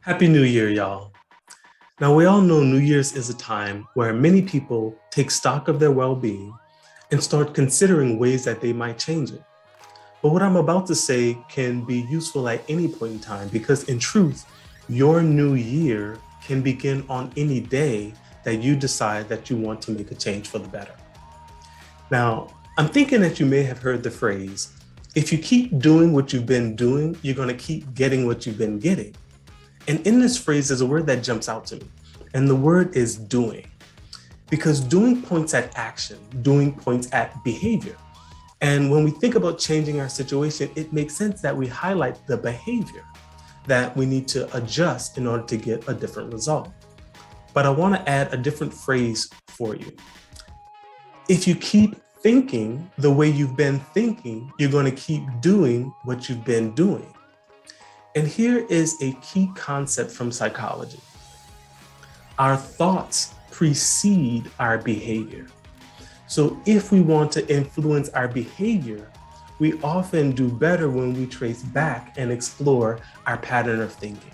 Happy New Year, y'all. Now, we all know New Year's is a time where many people take stock of their well being and start considering ways that they might change it. But what I'm about to say can be useful at any point in time because, in truth, your new year can begin on any day that you decide that you want to make a change for the better. Now, I'm thinking that you may have heard the phrase, if you keep doing what you've been doing, you're going to keep getting what you've been getting. And in this phrase, there's a word that jumps out to me, and the word is doing. Because doing points at action, doing points at behavior. And when we think about changing our situation, it makes sense that we highlight the behavior that we need to adjust in order to get a different result. But I want to add a different phrase for you. If you keep thinking the way you've been thinking, you're going to keep doing what you've been doing. And here is a key concept from psychology. Our thoughts precede our behavior. So if we want to influence our behavior, we often do better when we trace back and explore our pattern of thinking.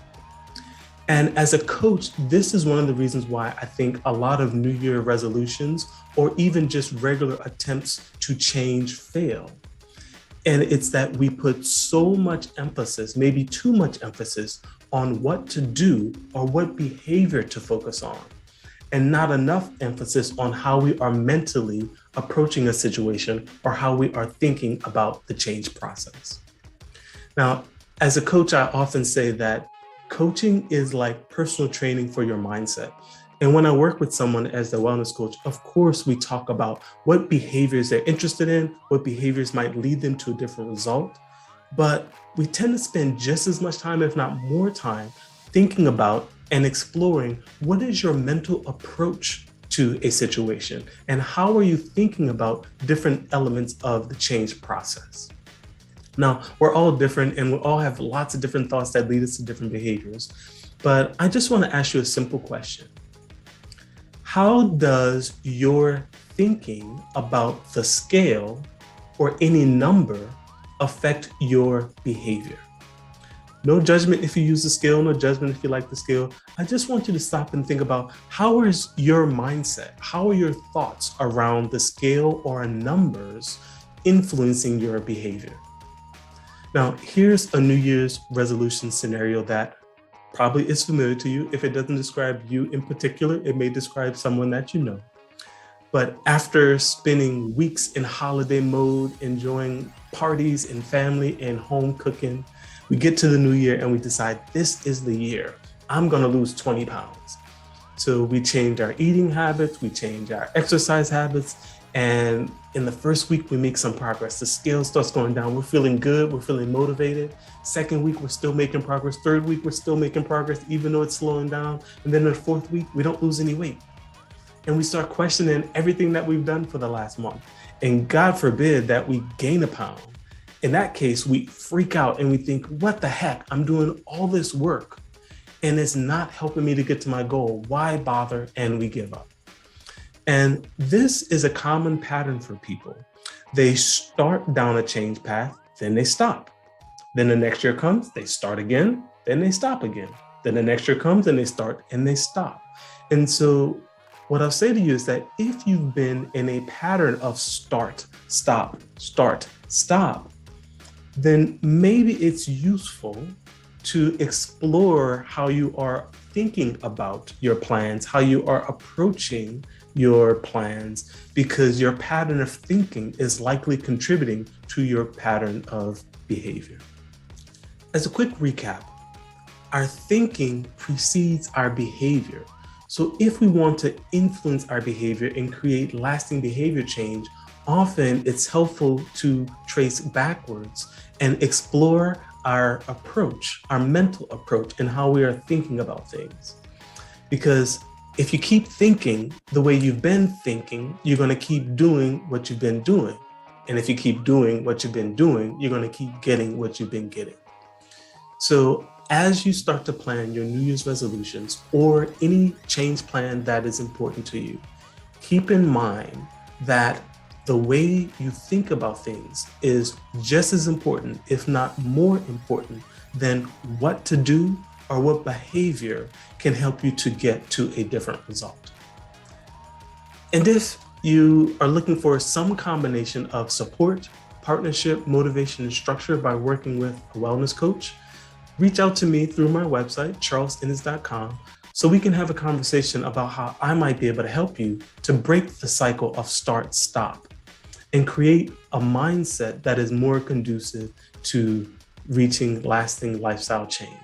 And as a coach, this is one of the reasons why I think a lot of New Year resolutions or even just regular attempts to change fail. And it's that we put so much emphasis, maybe too much emphasis, on what to do or what behavior to focus on, and not enough emphasis on how we are mentally approaching a situation or how we are thinking about the change process. Now, as a coach, I often say that coaching is like personal training for your mindset. And when I work with someone as a wellness coach, of course, we talk about what behaviors they're interested in, what behaviors might lead them to a different result. But we tend to spend just as much time, if not more time, thinking about and exploring what is your mental approach to a situation and how are you thinking about different elements of the change process. Now, we're all different and we all have lots of different thoughts that lead us to different behaviors. But I just want to ask you a simple question. How does your thinking about the scale or any number affect your behavior? No judgment if you use the scale, no judgment if you like the scale. I just want you to stop and think about how is your mindset, how are your thoughts around the scale or numbers influencing your behavior? Now, here's a New Year's resolution scenario that probably is familiar to you. If it doesn't describe you in particular, it may describe someone that you know. But after spending weeks in holiday mode, enjoying parties and family and home cooking, we get to the new year and we decide this is the year. I'm gonna lose 20 pounds. So we change our eating habits, we change our exercise habits, and in the first week, we make some progress. The scale starts going down. We're feeling good. We're feeling motivated. Second week, we're still making progress. Third week, we're still making progress, even though it's slowing down. And then the fourth week, we don't lose any weight. And we start questioning everything that we've done for the last month. And God forbid that we gain a pound. In that case, we freak out and we think, what the heck? I'm doing all this work and it's not helping me to get to my goal. Why bother? And we give up. And this is a common pattern for people. They start down a change path, then they stop. Then the next year comes, they start again, then they stop again. Then the next year comes and they start and they stop. And so what I'll say to you is that if you've been in a pattern of start, stop, then maybe it's useful to explore how you are thinking about your plans, how you are approaching your plans, because your pattern of thinking is likely contributing to your pattern of behavior. As a quick recap, our thinking precedes our behavior. So if we want to influence our behavior and create lasting behavior change, often it's helpful to trace backwards and explore our approach, our mental approach, and how we are thinking about things. Because if you keep thinking the way you've been thinking, you're going to keep doing what you've been doing. And if you keep doing what you've been doing, you're going to keep getting what you've been getting. So as you start to plan your New Year's resolutions or any change plan that is important to you, keep in mind that the way you think about things is just as important, if not more important, than what to do or what behavior can help you to get to a different result. And if you are looking for some combination of support, partnership, motivation, and structure by working with a wellness coach, reach out to me through my website, charlesinniss.com, so we can have a conversation about how I might be able to help you to break the cycle of start-stop and create a mindset that is more conducive to reaching lasting lifestyle change.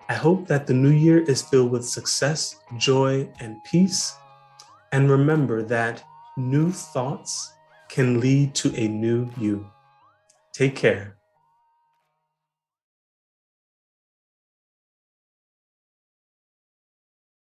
I hope that the new year is filled with success, joy, and peace. And remember that new thoughts can lead to a new you. Take care.